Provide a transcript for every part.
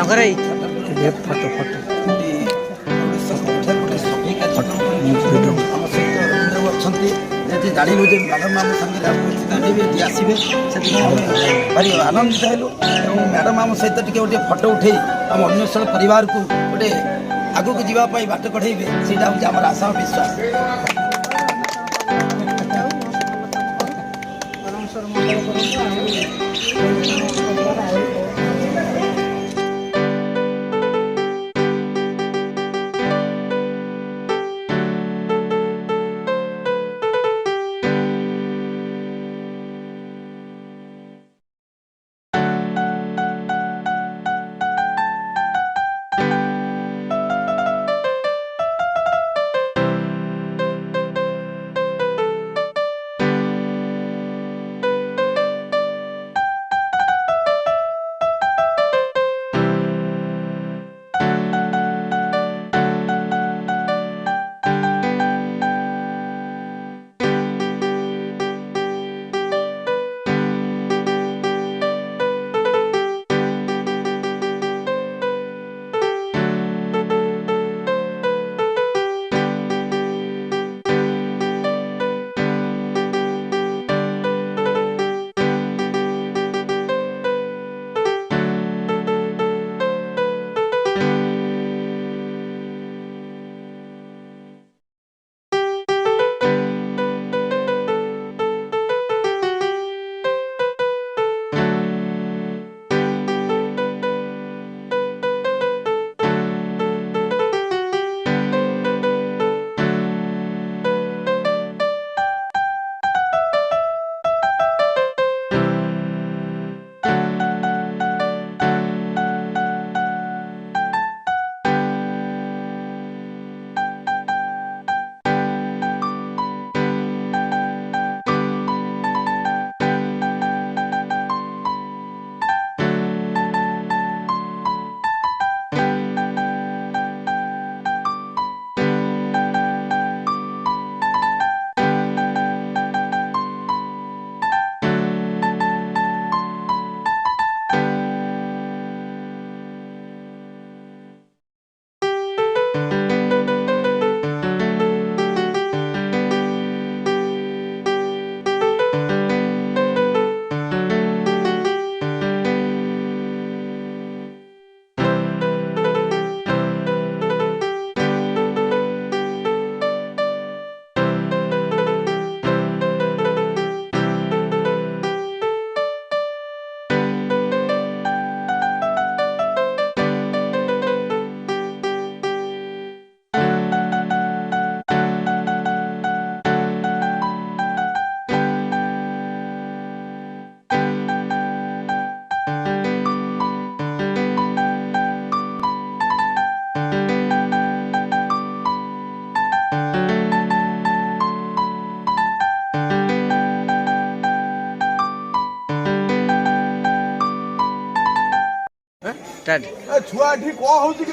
ଘରେ ଫଟୋ ଫଟो अच्छी जानू जे मैडम आम सागे आसवे से भारी आनंदित हेलु मैडम आम सहित टे गोटे फटो उठे आम अन्वेषण परिवार को गोटे आगू को जावाई बाट कढ़े से आम आशा विश्वास। छुआ कौन हूँ कि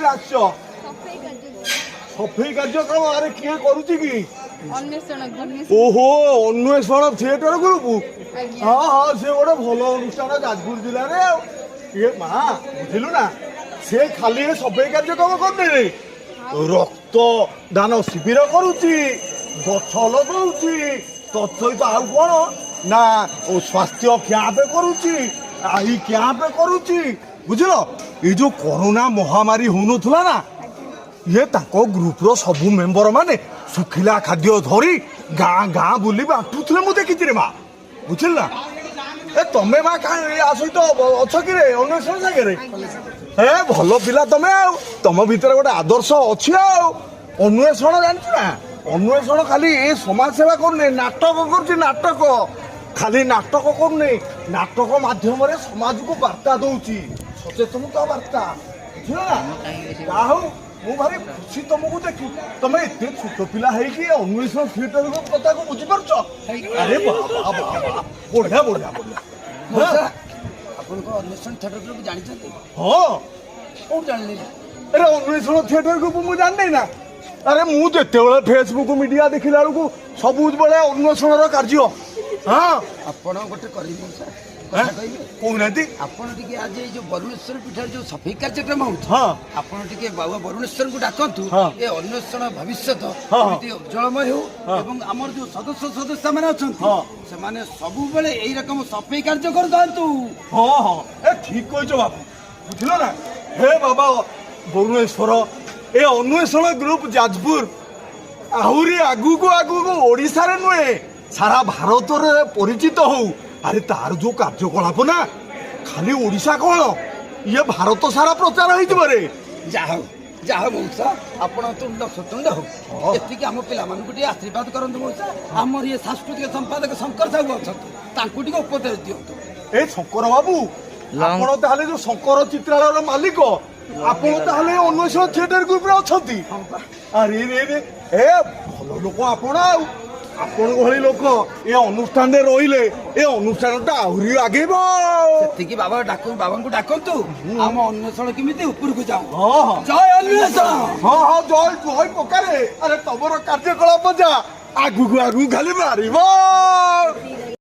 सफाई कार्यक्रम अरे किए करुच्ची ओहो अन्वेषण थिएटर ग्रुप हाँ हाँ से गोटे भल अनुष्ठान जाजपुर जिले में माँ बुझिलु ना से खाली सफाई कार्यक्रम करदे रक्त दान शिविर करुच्ची गछ लगौची तत्सहित आउ कौन ना स्वास्थ्य कैंप करुच्ची आई कैंप करुच्ची बुझल ये जो कोरोना महामारी होनुला ना ये ताको ग्रुप रो सबू मेंबर माने सुखिला खाद्य धरी गाँ गाँ बुली बांटुले मु देखी माँ बुझल ना ए तमें माँ कहीं सहित अच्छ कि अन्वेषण सागे ए भल पिला तमें तुम भितर गोटे आदर्श अच्छी अन्वेषण जानछु ना अन्वेषण खाली ये समाज सेवा करने नाटक कर नाटक खाली नाटक करने नाटक माध्यम समाज को वार्ता दौची सचेतनता वार्ता बुझल ना मु भारी खुशी तुमको देखी तुम एत छोट पिला अन्वेषण थिएटर कथा को बुझीपार अरे बढ़िया बढ़िया बढ़िया अन्वेषण थिएटर जानते हाँ कौन जान अरे अन्वेषण थिएटर को मुझे जान ना अरे मुझे फेसबुक मीडिया देखला बेलू सब बड़े अन्वेषण कार्य हाँ आपण गोटे କଥା କହିବେ କହୁନାହାନ୍ତି ଆପଣ ଟିକେ ଆଜି ଏଇ ଯୋଉ ବରୁଣେଶ୍ୱର ପୀଠରେ ଯୋଉ ସଫେଇ କାର୍ଯ୍ୟକ୍ରମ ହଉଛି ହଁ ଆପଣ ଟିକେ ବାବା ବରୁଣେଶ୍ୱରଙ୍କୁ ଡାକନ୍ତୁ ହଁ। ଏ ଅନ୍ୱେଷଣ ଭବିଷ୍ୟତ ହଁ। ଏମିତି ଉଜ୍ଜଳମୟ ହେଉ ହଁ। ଏବଂ ଆମର ଯୋଉ ସଦସ୍ୟମାନେ ଅଛନ୍ତି ହଁ। ସେମାନେ ସବୁବେଳେ ଏଇ ରକମ ସଫେଇ କାର୍ଯ୍ୟ କରିଥାନ୍ତୁ। ହଁ ହଁ ଏ ଠିକ କହିଛ ବାବୁ ବୁଝିଲ ନା ହେ ବାବା ବରୁଣେଶ୍ୱର ଏ ଅନ୍ୱେଷଣ ଗ୍ରୁପ ଯାଜପୁର ଆହୁରି ଆଗକୁ ଆଗକୁ ଓଡ଼ିଶାରେ ନୁହେଁ ସାରା ଭାରତରେ ପରିଚିତ ହଉ ଆରେ ତାର ଯୋଉ କାର୍ଯ୍ୟକଳାପ ନା ଖାଲି ଓଡ଼ିଶା କଣ ଇଏ ଭାରତ ସାରା ପ୍ରଚାର ହେଇଯିବ ରେ ଯାହା ମଉସା ଆପଣ ତୁଣ୍ଡ ସୁତୁଣ୍ଡ ହଉ ଏତିକି ଆମ ପିଲାମାନଙ୍କୁ ଟିକେ ଆଶୀର୍ବାଦ କରନ୍ତୁ ମଉସା ଆମର ଇଏ ସାଂସ୍କୃତିକ ସମ୍ପାଦକ ଶଙ୍କର ସାହୁ ଅଛନ୍ତି ତାଙ୍କୁ ଟିକେ ଉପଦେଶ ଦିଅନ୍ତୁ। ଏ ଶଙ୍କର ବାବୁ ଆପଣ ତାହେଲେ ଯୋଉ ଶଙ୍କର ଚିତ୍ରାଳୟର ମାଲିକ ଆପଣ ତାହେଲେ ଅନ୍ୱେଷଣ ଥିଏଟର ଗ୍ରୁପରେ ଅଛନ୍ତି ଆରେ ରେ ରେ ଏ ଭଲ ଲୋକ ଆପଣ ଆଉ ଆପଣଙ୍କ ଭଳି ଲୋକ ଏ ଅନୁଷ୍ଠାନରେ ରହିଲେ ଏ ଅନୁଷ୍ଠାନଟା ଆହୁରି ଆଗେଇବ। ସେତିକି ବାବାଙ୍କୁ ଡାକନ୍ତୁ ଆମ ଅନ୍ୱେଷଣ କେମିତି ଉପରକୁ ଯାଉ। ହଁ ହଁ ଜୟ ଅନ୍ୱେଷଣ। ହଁ ହଁ ଜୟ ଜୟ ପକାରେ ଆରେ ତମର କାର୍ଯ୍ୟକଳାପ ଯା ଆଗକୁ ଆଗକୁ ଖାଲି ମାରିବ।